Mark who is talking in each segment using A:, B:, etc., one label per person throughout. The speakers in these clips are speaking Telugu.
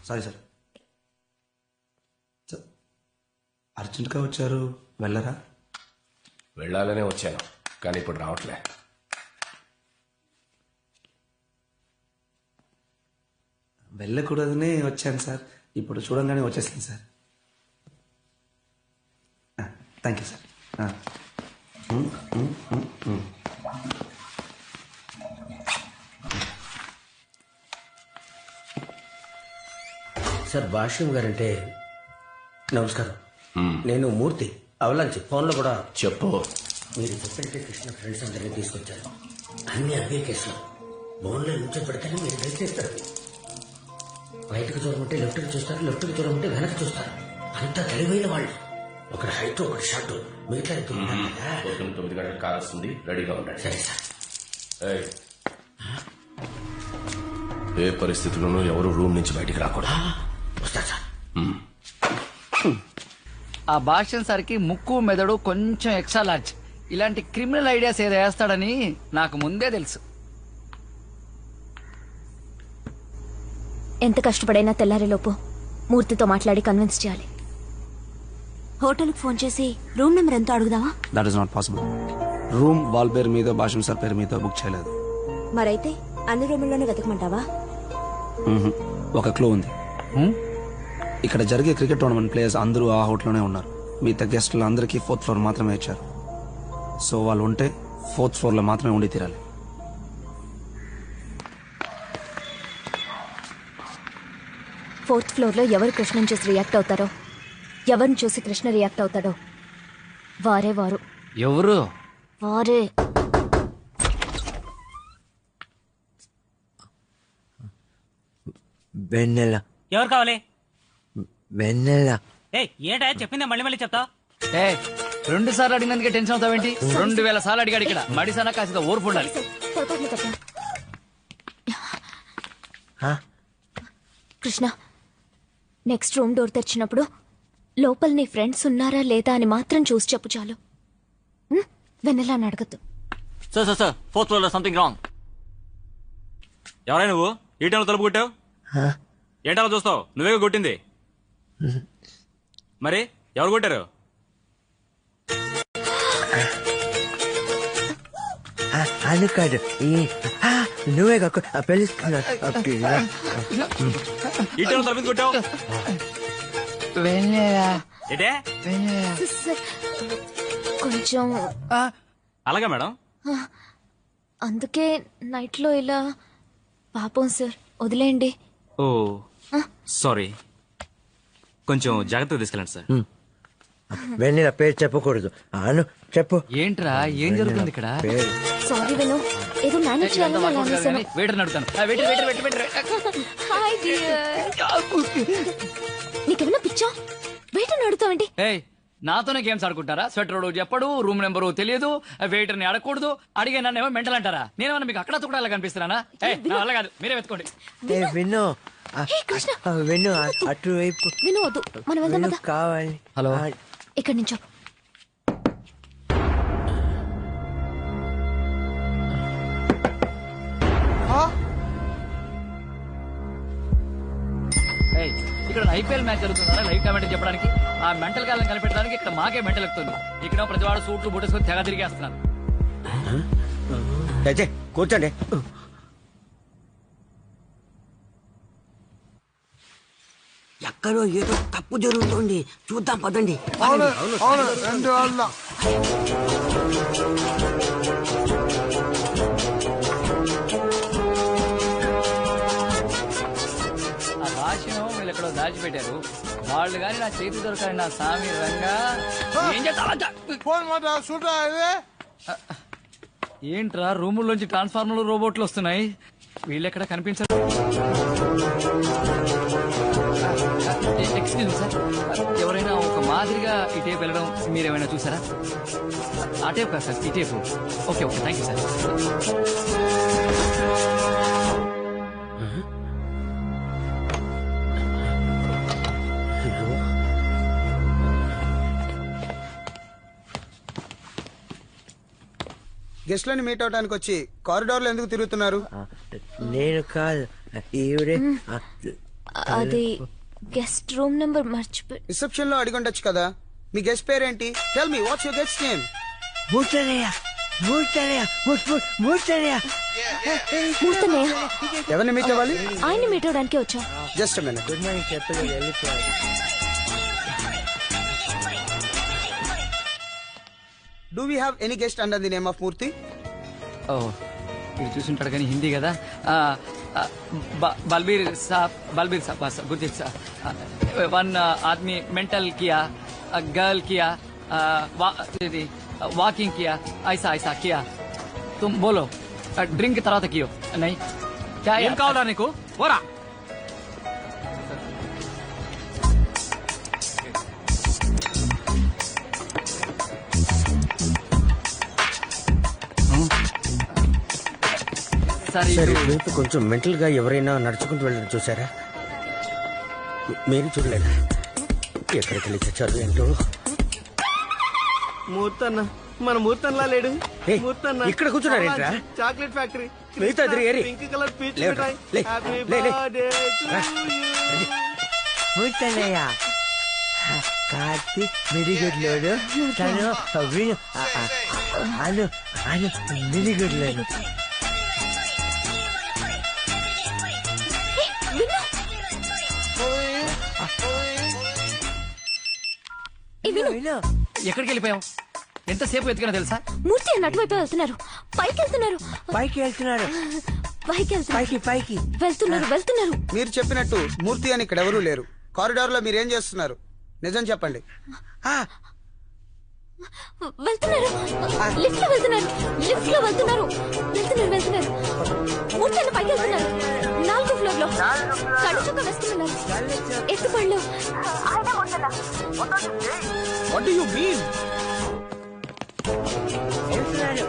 A: Sorry sir. అర్జెంట్గా వచ్చారు, వెళ్ళరా?
B: వెళ్ళాలనే వచ్చాను, కానీ ఇప్పుడు రావట్లే.
A: వెళ్ళకూడదనే వచ్చాను సార్, ఇప్పుడు చూడంగానే వచ్చేసింది sir. Thank you sir.
C: Sir Bhashyam guarantee నమస్కారం. నేను మూర్తి అవలాంచి ఫోన్లో కూడా
B: చెప్పు.
C: మీరు చెప్పంటే కృష్ణ ఫ్రెండ్స్ అందరినీ తీసుకొచ్చారు. అన్ని అదే కేసులో బోన్లో నుంచో పెడితేనే మీరు డ్రైవ్ చేస్తారు. రైట్కి చూడమంటే లెఫ్ట్కి చూస్తారు, లెఫ్ట్కి చూడమంటే వెనక్కి చూస్తారు. అంతా తెలివైన వాళ్ళు. ఒకటి హైట్ ఒకటి షార్ట్, మిగతా
B: 9 గంటలకు కాల్ వస్తుంది, రెడీగా ఉండండి.
C: సరే సార్.
B: ఏ పరిస్థితుల్లోనూ ఎవరు రూమ్ నుంచి బయటికి రాకూడదు.
C: వస్తా సార్.
D: ఆ భాష్యం సార్కి ముక్కు మెదడు కొంచెం ఎక్స్ట్రా లార్జ్. ఇలాంటి క్రిమినల్ ఐడియాస్ ఏదో వేస్తాడని నాకు ముందే తెలుసు.
E: ఎంత కష్టపడైనా తెల్లారేలోపు మూర్తితో మాట్లాడి కన్విన్స్ చేయాలి. హోటల్కి ఫోన్ చేసి రూమ్ నెంబర్ ఎంతో అడుగుదావా?
A: That is not possible. Room wall పేరు మీద, భాషం సార్ పేరు మీద బుక్ చేయలేదు.
E: మరైతే అన్ని రూముల్లోనే వెతకమంటావా?
A: ఒక క్లూ ఉంది. ఇక్కడ జరిగే క్రికెట్ టోర్నమెంట్ ప్లేయర్స్ అందరూ ఆ హోటల్లోనే ఉన్నారు. మిగతా గెస్టులు అందరికీ 4th ఫ్లోర్ మాత్రమే ఇచ్చారు. సో వాళ్ళు ఉంటే 4th ఫ్లోర్లో మాత్రమే ఉండి తీరాలి.
E: ఫోర్త్ ఫ్లోర్లో ఎవరు కృష్ణని చూసి రియాక్ట్ అవుతారో, ఎవరిని చూసి కృష్ణ రియాక్ట్ అవుతాడో వారే వారు.
D: ఎవరు?
E: వారే.
F: వెన్నెల.
G: ఎవరు కావాలి?
F: వెన్నెల.
G: ఏంటా చెప్పిందా మళ్ళీ మళ్ళీ చెప్తా?
D: 2 సార్లు అడిగినందుకే టెన్షన్ అవుతావేంటి? 2000 సార్లు అడిగాడు ఇక్కడ. మడిసన కాస్త ఓర్పు ఉండాలి.
E: కృష్ణ, నెక్స్ట్ రూమ్ డోర్ తెరిచినప్పుడు లోపల నీ ఫ్రెండ్స్ ఉన్నారా లేదా అని మాత్రం చూసి చెప్పు చాలు. వెన్నెలా అని అడగద్దు.
G: సార్ 4th ఫ్లోర్ లో సంథింగ్ రాంగ్. ఎవరై నువ్వు? ఈ టైంలో తలుపు కొట్టావు? ఏంటలా చూస్తావు? నువ్వే కొట్టింది. మరి ఎవరు కొట్టారు?
F: అనుకాడు నువ్వే పిలుస్తున్నా.
G: ఈ టైంలో తలుపు కొట్టావు ఏంటే?
E: కొంచెం
G: అలాగా మేడం.
E: అందుకే నైట్ లో ఇలా. పాపం సార్, వదిలేయండి.
G: ఓ సారీ, కొంచెం జాగ్రత్తగా తీసుకెళ్ళండి సార్.
F: వెన్నెల పేరు చెప్పకూడదు. అను చెప్పు.
D: ఏంట్రా, ఏం జరుగుతుంది ఇక్కడ?
E: సారీ విను, ఏదో మేనేజ్ చేయాలని.
D: వెయిటర్ అడుగుతాను.
E: Hi dear. నీకేమైనా పిచ్చా? వెయిటర్ అడుగుతావేంటి?
D: నాతోనే గేమ్స్ ఆడుకుంటారా? స్వెటర్ చెప్పడు, రూమ్ నెంబరు తెలియదు, వెయిటర్ ని అడగకూడదు. అడిగే నన్ను ఏమో మెంటల్ అంటారా? నేనేమన్నా మీకు అక్కడ చుక్కడాలా కనిపిస్తున్నానా? అలా కాదు, మీరే వెతుకోండి.
F: విను విను అటువైపు
E: విను వద్దు, మనం వెళ్దాం కదా.
F: కావాలి.
D: హలో,
E: ఇక్కడి నుంచో.
D: ఇక్కడ ఐపీఎల్ మ్యాచ్ జరుగుతుందా లైవ్ కామెంట్ చెప్పడానికి? ఆ మెంటల్ కాలం కనిపెట్టడానికి ఇక్కడ మాకే మెంటల్ ఎక్కుతుంది. ఇక్కడ ప్రతివాడు సూట్లు బుట్టేసుకొని తెగ తిరిగేస్తున్నారు.
F: కూర్చోండి.
C: ఎక్కడో ఏదో తప్పు జరుగుతుంది, చూద్దాం పదండి.
D: ఆ భాషను వీళ్ళు ఎక్కడో దాచిపెట్టారు. వాళ్ళు గాని నా చేతి దొరకాలి. నా సామి రంగా ఏం చేస్తా? ఏంట్రా, రూముల్లోంచి ట్రాన్స్ఫార్మర్లు రోబోట్లు వస్తున్నాయి. వీళ్ళెక్కడ కనిపించరు. ఎక్స్క్యూజ్ సార్, ఎవరైనా ఒక మాదిరిగా ఈ టేప్ వెళ్ళడం మీరేమైనా చూసారా? ఆ టేప్ కాదు సార్, ఈ tape. Okay okay, thank you sir.
H: గెస్ట్లని మీట్ అవడానికి వచ్చి కారిడార్లో ఎందుకు తిరుగుతున్నారు?
F: నేను కాదు ఈవిడే.
E: అది గెస్ట్ రూమ్ నెంబర్ మర్చిపోయి.
H: రిసెప్షన్ లో అడిగి ఉండొచ్చు కదా. మీ గెస్ట్ పేరేంటి? Tell me what's your guest name?
F: Murthanayya. Murthanayya. Murthanayya.
E: Murthanayya,
H: ఎవరిని మీట్ అవ్వాలి?
E: ఆయన్ని మీట్ అవడానికి వచ్చాం.
H: Just minute.
F: గుడ్ మార్నింగ్ చెప్పలేదు వెళ్ళిపోయాడు.
H: Do we have any guest under the name of Murthy?
D: ఓ ఇది చూసుంటాడు కానీ హిందీ కదా. బల్బీర్ సాబ్ బస్ గుర్తిత్ సాబ్. వన్ ఆద్మీ మెంటల్ కియా, गर्ल किया, वॉकिंग किया, ऐसा ऐसा किया. तुम बोलो ड्रिंक तरह कियो नहीं क्या
G: ఏం కావాలా నీకు? పోరా.
D: సరే
F: సరే వైపు కొంచెం మెంటల్ గా ఎవరైనా నడుచుకుంటూ వెళ్ళడం చూసారా? మీరు చూడలేదా? ఎక్కడికి వెళ్ళి చచ్చారు ఏంటో.
I: మూర్తన్న మన మూర్తన్లా లేడు.
F: ఏయ్,
I: మూర్తన్న
F: ఇక్కడ కూర్చున్నారేంట్రా?
I: చాక్లెట్ ఫ్యాక్టరీ
F: మిగతా ఇద్దరు ఏరి.
I: పింక్ కలర్ పీచ్
F: లేవు,
I: మిఠాయి.
F: లే,
I: హ్యాపీ
F: లే, లే.
I: బర్త్డే
F: రా.
I: To you.
F: మూర్తనయ్య కార్తీక్ మిడిగుడ్లోడు తను విను అను అను మిడిగుడ్లోను. విను
D: ఎక్కడికి వెళ్ళిపోయావు? ఎంతసేపు ఎత్తుకున్నా తెలుసా?
E: మూర్తి అని అటువైపు వెళ్తున్నారు. పైకి వెళ్తున్నారు.
F: పైకి వెళ్తున్నాడు.
E: పైకి వెళ్తున్నారు.
F: పైకి పైకి
E: వెళ్తున్నారు.
H: మీరు చెప్పినట్టు మూర్తి అని ఇక్కడ ఎవరూ లేరు. కారిడార్ లో మీరు ఏం చేస్తున్నారు? నిజం చెప్పండి.
E: వెళ్తున్నారు. లిఫ్ట్ లో వెళ్తున్నారు. మూర్తి అని పైకి వెళ్తున్నారు. 4వ ఫ్లోర్ లో కళ్ళు చుక్క వేస్తున్నారు. ఎత్తుపళ్ళు.
H: What do you mean?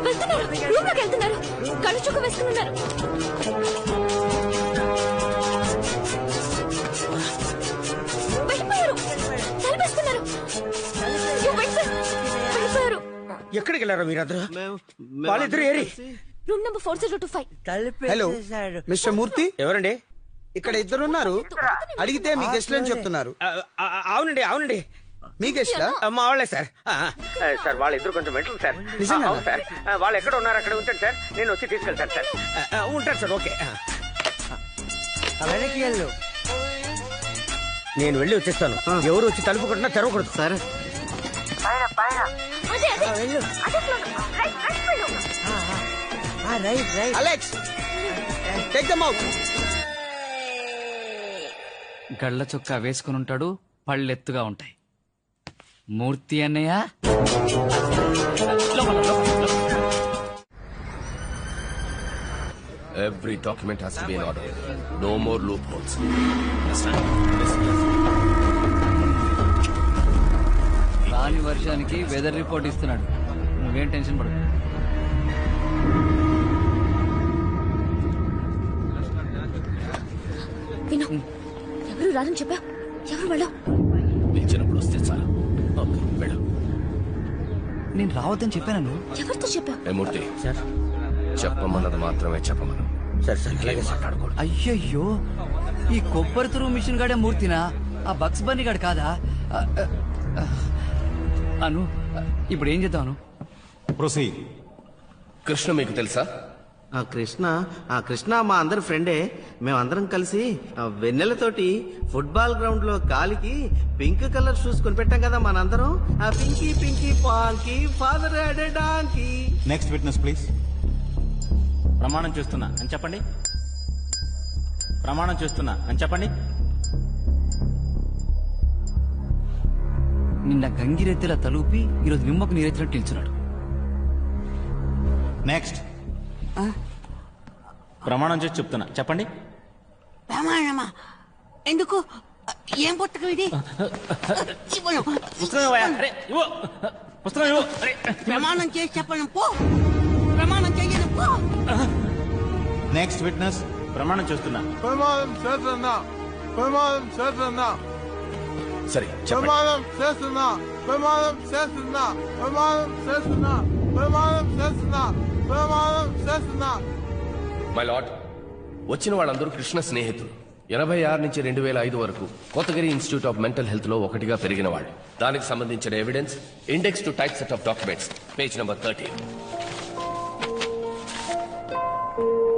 E: వెళ్తున్నారు. రూమ్ లోకి వెళ్తున్నారు. కళ్ళు చుక్క వేస్తున్నారు. వెళ్ళిపోయారు. తలపేస్తున్నారు. వెళ్ళిపోయారు.
F: ఎక్కడికి వెళ్ళారు మీరందరూ?
I: మేము-
F: వాళ్ళిద్దరు ఏరి.
E: Room number 4025.
H: హలో మిస్టర్ మూర్తి,
F: ఎవరండి?
H: ఇక్కడ ఇద్దరున్నారు. అడిగితే మీ గెస్ట్లని చెప్తున్నారు.
F: అవునండి అవునండి
H: మీ గెస్ట్లా?
F: మా వాళ్ళే సార్. సార్ వాళ్ళిద్దరు కొంచెం మెంటల్ సార్.
H: నిజంగానా?
F: అవును సార్. వాళ్ళు ఎక్కడ ఉన్నారు అక్కడ ఉంచండి సార్, నేను వచ్చి తీసుకెళ్తాను సార్. ఉంటారు సార్. ఓకే వెనక్కి వెళ్ళు. నేను వెళ్ళి వచ్చేస్తాను. ఎవరు వచ్చి తలుపు కొట్టినా తెరవకూడదు.
I: సరే
F: వెళ్ళు. Right right.
H: Alex, take them out.
D: గళ్ళ చొక్కా వేసుకుని ఉంటాడు, పళ్ళెత్తుగా ఉంటాయి. మూర్తి అన్నయ్య
B: Every document has to be in order. No more loopholes.
D: రాని వర్షానికి వెదర్ రిపోర్ట్ ఇస్తున్నాడు. నువ్వేం టెన్షన్ పడకు.
E: విను, ఎవరు రారని చెప్పా? ఎవరు వాళ్ళు?
B: పిలిచినప్పుడు వస్తే చాలు. ఓకే, వెళ్ళు.
D: నేను రావద్దని చెప్పాను.
E: ఎవరితో చెప్పా?
B: ఏ మూర్తి సార్, చెప్పమన్నది మాత్రమే చెప్పమను.
F: సార్ సార్
B: ఏం మాట్లాడకూడదు.
D: అయ్యయ్యో, ఈ కొబ్బరి తురుము మిషన్ గాడే మూర్తినా? ఆ బక్స్ బన్నీ గాడు కాదా? అను, ఇప్పుడు ఏం చేద్దాం?
B: కృష్ణ మీకు తెలుసా?
I: కృష్ణ మా అందరి ఫ్రెండే. మేమందరం కలిసి వెన్నెలతోటి ఫుట్బాల్ గ్రౌండ్ లో కాలికి పింక్ కలర్ షూస్ కొనిపెట్టాం కదా మనందరం. ఆ Pinky pinky ponky father donkey.
J: Next witness please.
G: ప్రమాణం చేస్తున్నా అని చెప్పండి. ప్రమాణం చేస్తున్నా అని చెప్పండి.
D: నిన్న గంగిరెత్తిలా తలూపి ఈరోజు నిమ్మకు నీరెత్తినట్టు నిల్చున్నాడు.
J: నెక్స్ట్.
G: ప్రమాణం చేసి చెప్తున్నా చెప్పండి.
K: ప్రమాణమా? ఎందుకు? ఏం పుస్తకం ఇది? ఇవ్వను.
G: పుస్తకం ఇవ్వయా? అరే, ఇవ్వు. పుస్తకం ఇవ్వు. అరే.
K: ప్రమాణం చేసి చెప్పను పో. ప్రమాణం చెయ్యను పో.
J: Next witness.
G: ప్రమాణం చేస్తున్నా.
J: ప్రమాదం చేస్తున్నా. ప్రమాదం చేస్తున్నా.
B: సరే చెప్పండి.
J: ప్రమాదం చేస్తున్నా. ప్రమాదం చేస్తున్నా. ప్రమాదం చేస్తున్నా. ప్రమాదం చేస్తున్నా. ప్రమాదం చేస్తున్నా.
B: మై లార్డ్, వచ్చిన వాళ్ళందరూ కృష్ణ స్నేహితులు. 86 నుంచి 2005 వరకు Kotagiri institute of mental health లో ఒకటిగా పెరిగిన వాళ్ళు. దానికి సంబంధించిన evidence index to type set of documents, page number 13.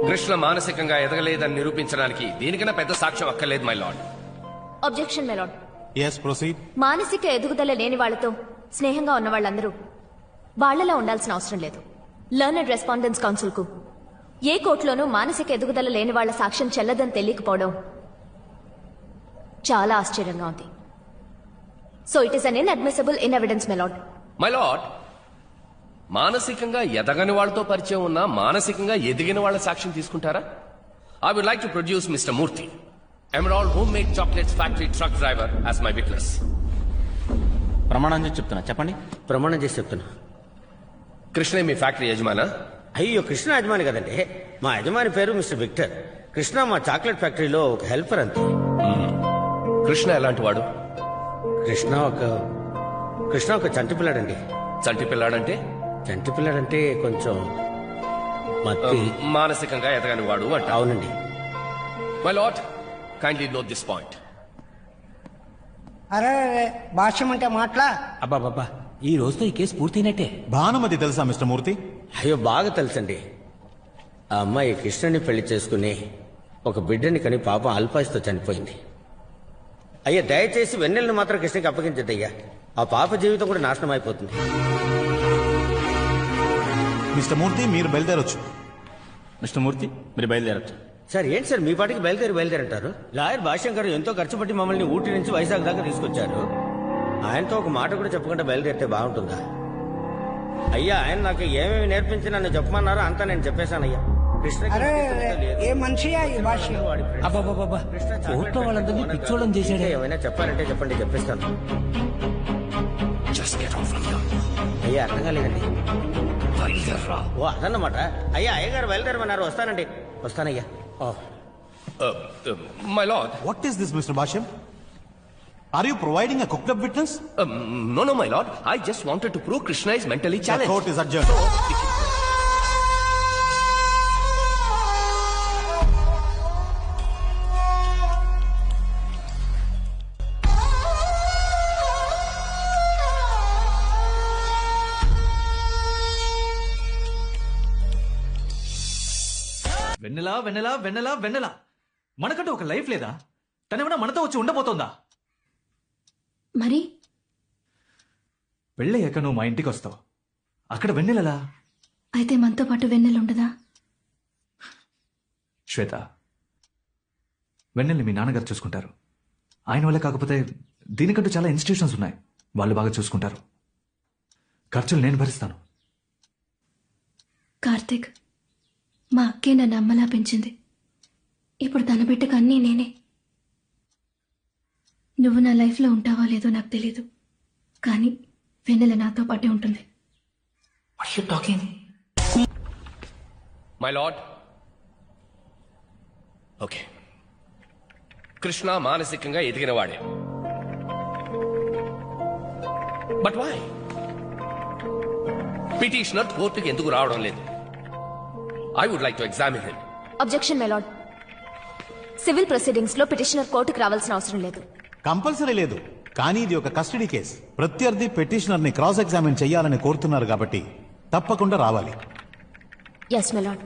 B: Krishna మానసికంగా ఎదగలేదని నిరూపించడానికి దీనికన్నా పెద్ద సాక్ష్యం అక్కర్లేదు my lord.
E: Objection milord.
J: Yes, proceed.
E: మానసిక ఎదుగుదల లేని వాళ్లతో స్నేహంగా ఉన్న వాళ్ళందరూ వాళ్లలా ఉండాల్సిన అవసరం లేదు. లర్నడ్ రెస్పాండెన్స్ కౌన్సిల్ కు ఏ కోర్టులోనూ మానసిక ఎదుగుదల లేని వాళ్ల సాక్ష్యం చెల్లదని తెలియకపోవడం చాలా ఆశ్చర్యంగా ఉంది. So it is an inadmissible in evidence milord.
B: My lord, మానసికంగా ఎదగని వాళ్ళతో పరిచయం ఉన్న మానసికంగా ఎదిగిన వాళ్ళ సాక్ష్యం తీసుకుంటారా? I would like to produce mister Murthy, emerald home made chocolates factory truck driver as my witness.
G: ప్రమాణం చేసి చెప్తున్నా, చెప్పండి.
F: ప్రమాణం చేసి చెప్తున్నా.
B: కృష్ణ మీ ఫ్యాక్టరీ యజమానా?
F: అయ్యో, కృష్ణ యజమాని కదండి. మా యజమాని పేరు మిస్టర్ విక్టర్. కృష్ణ మా చాక్లెట్ ఫ్యాక్టరీలో ఒక హెల్పర్ అంతే.
B: కృష్ణ ఎలాంటి వాడు?
F: కృష్ణ ఒక చంటి పిల్లాడండి.
B: చంటి పిల్లాడంటే?
F: చంటి పిల్లాడంటే కొంచెం మత్తి.
B: మానసికంగా ఎదగని వాడు అంట.
F: అవునండి.
B: My lord, kindly note this point.
K: అరే భాష్యం అంటే మాట్లా.
C: అబ్బాబాబా, ఈ రోజుతో ఈ కేసు పూర్తయినట్టే.
J: భానుమతి తెలుసా మిస్టర్ మూర్తి?
F: అయ్యో, బాగా తెలుసండి. ఆ అమ్మాయి కృష్ణని పెళ్లి చేసుకుని ఒక బిడ్డని కని పాపం అల్పాయుస్తో చనిపోయింది. అయ్యా, దయచేసి వెన్నెల్ని మాత్రం కృష్ణకి అప్పగించద్దయ్యా. ఆ పాప జీవితం కూడా నాశనం అయిపోతుంది.
J: మిస్టర్ మూర్తి, మీరు బయలుదేరొచ్చు.
G: మిస్టర్ మూర్తి, మీరు బయలుదేరచ్చు.
F: సార్, ఏంటి సార్ మీ పాటికి బయలుదేరంటారు? లాయర్ భాష్యం గారు ఎంతో ఖర్చు పట్టి మమ్మల్ని ఊటీ నుంచి వైజాగ్ దాకా తీసుకొచ్చారు. ఆయనతో ఒక మాట కూడా చెప్పకుండా బయలుదేరితే బాగుంటుందా? అయ్యా, ఆయన నాకు ఏమేమి నేర్పించి నన్ను చెప్పమన్నారో అంతా నేను చెప్పేశానయ్యా.
K: ఏ మనిషియా ఈ భాష్యం?
C: అబ్బాబాబా, కోర్టులో వాళ్ళందరినీ పిచ్చోళ్ళని చేశాడే.
F: ఏమైనా చెప్పాలంటే చెప్పండి, చెప్పేస్తాను.
B: Just get off from here.
F: అయ్యా, అర్థం కాలేదండి.
B: బయలుదేరరా.
F: ఓ, అదన్నమాట. అయ్యా, అయ్యగారు బయలుదేరమన్నారు. వస్తానండి. వస్తానయ్యా.
B: My lord.
J: What is this, Mr. Basham? Are you providing a cooked up witness?
B: No, my lord. I just wanted to prove Krishna is mentally
J: The
B: challenged.
J: court is adjourned.
L: వెన్నెలా వెన్నెలా వెన్నెలా వెన్నెలా, మనకంటూ ఒక లైఫ్ లేదా? తనేమన్నా మనతో వచ్చి ఉండబోతోందా?
E: మరి
L: పెళ్ళయ్యాక నువ్వు మా ఇంటికి వస్తావు, అక్కడ వెన్నెలలా?
E: అయితే మనతో పాటు వెన్నెలుండదా?
L: శ్వేత, వెన్నెల్ని మీ నాన్నగారు చూసుకుంటారు. ఆయన వల్ల కాకపోతే దీనికంటూ చాలా ఇన్స్టిట్యూషన్స్ ఉన్నాయి, వాళ్ళు బాగా చూసుకుంటారు. ఖర్చులు నేను భరిస్తాను.
E: కార్తిక్, మా అక్కే నన్ను అమ్మలా పెంచింది. ఇప్పుడు తన బిడ్డకు అన్నీ నేనే. నువ్వు నా లైఫ్లో ఉంటావో లేదో నాకు తెలీదు, కానీ వెన్నెల నాతో పాటే ఉంటుంది.
B: మై లార్డ్, ఓకే, కృష్ణ మానసికంగా ఎదిగినవాడే. బట్ వై పిటిషనర్ కోర్టుకి ఎందుకు రావడం లేదు? I would like to examine him.
E: Objection my lord. Civil proceedings లో పిటిషనర్ కోర్టుకు రావాల్సిన అవసరం లేదు.
J: కంపల్సరీ లేదు, కానీ ఇది ఒక కస్టడీ కేసు. ప్రత్యర్థి పెటిషనర్ ని క్రాస్ ఎగ్జామిన్ చేయాలని కోరుతున్నారు కాబట్టి తప్పకుండా రావాలి.
E: Yes my lord.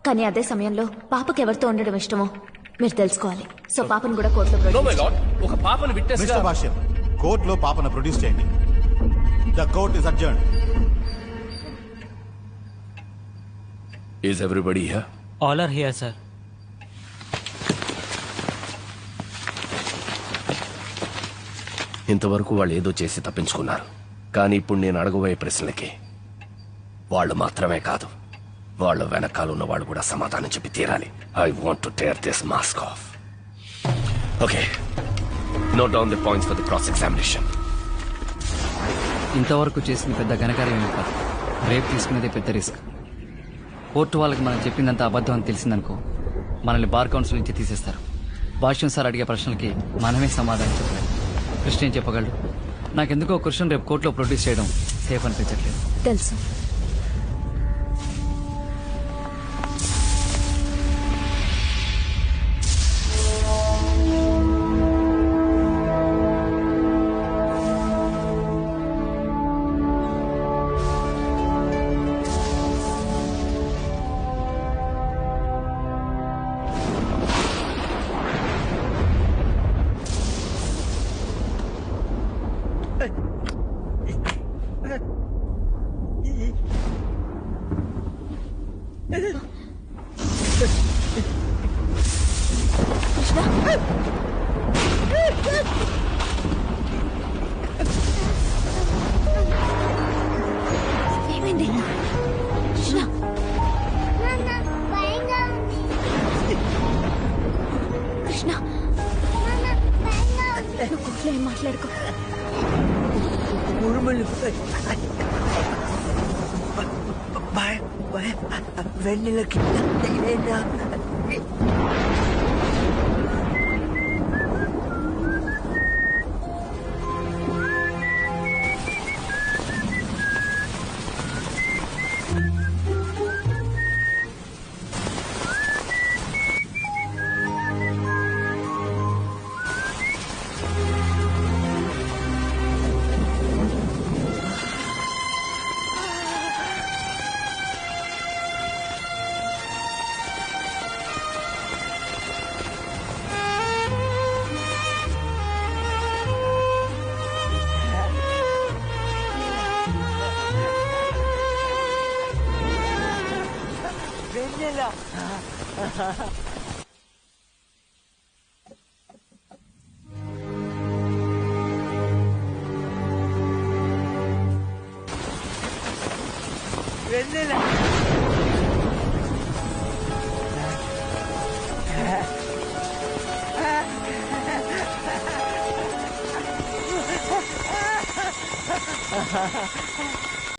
E: కానీ అదే సమయంలో పాపకి ఎవరితో ఉండడం ఇష్టమో మీరు తెలుసుకోవాలి. సో పాపను కూడా కోర్టులో
B: నో మై లార్డ్, ఒక పాపను విట్నెస్
J: మిస్టర్ భాష్యం, కోర్టులో పాపను ప్రొడ్యూస్ చేయండి. The court is adjourned.
B: Is everybody here?
G: All are here, sir.
B: ఇంతవరకు వాళ్ళు ఏదో చేసి తప్పించుకున్నారు, కానీ ఇప్పుడు నేను అడగబోయే ప్రశ్నలకి వాళ్ళు మాత్రమే కాదు, వాళ్ళ వెనకాల ఉన్న వాళ్ళు కూడా సమాధానం చెప్పి తీరాలి. I want to tear this mask of. Okay, note down the points for the cross examination.
D: ఇంతవరకు చేసిన పెద్ద ఘనకార్యం కాదు, రేపు తీసుకునేదే పెద్ద రిస్క్. కోర్టు వాళ్ళకి మనం చెప్పిందంత అబద్ధం అని తెలిసిందనుకో, మనల్ని బార్ కౌన్సిల్ నుంచి తీసేస్తారు. భాష్యం సార్ అడిగే ప్రశ్నలకి మనమే సమాధానం చెప్పలేదు. కృష్ణ ఏం చెప్పగలడు? నాకెందుకో కృష్ణ రేపు కోర్టులో ప్రొడ్యూస్ చేయడం సేఫ్ అనిపించట్లేదు.
E: తెలుసు. ఏమైంది కృష్ణ కృష్ణ నువ్వు కోట్లో ఏం మాట్లాడుకో
K: ఉరుములు వెన్నెలకి వెన్నెల వెన్నెల